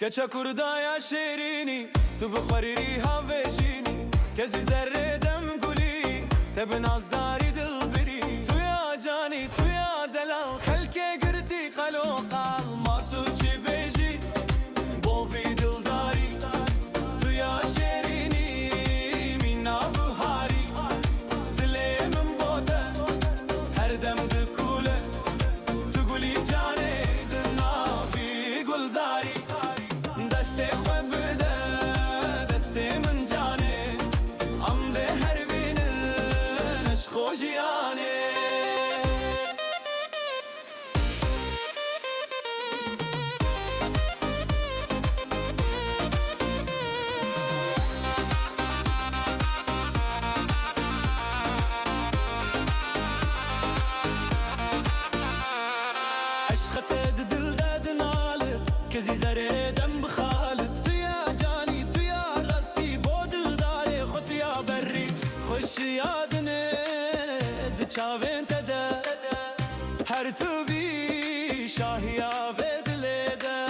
کچا کردایا شیرینی تو بخوری ریها ویجینی کسی ذره دم گلی تب نازداری دل بری تو یا جانی تو یا دلال خلکه گرتی قلو قال ما تو چی بیجی بوی دلداری تو یا شیرینی مینا بهاری دلی من بوده هر دم دکوله تو گلی جانی دل نافی گلزاری دست خوب بده دست من جانه عمده هر بینش خوشیانه عشقت دل دادن آلت کزی زره دم بخالت تو یا جانی تو یا راستی بود داره خود یا بری خوش یادنه دچاوین تده هر تو بی شاهیا بدلیده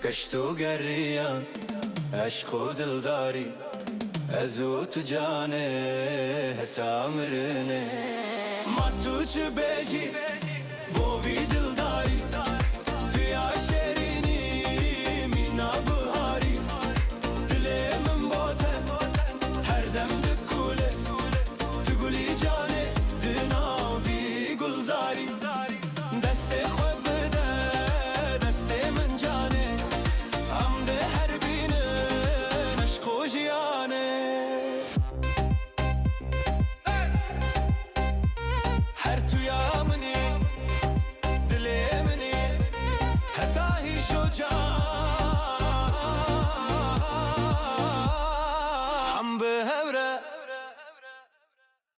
کشتو گریان عشق و دلداری ازو تو جانه هتا مرنه ما تو چه بیجی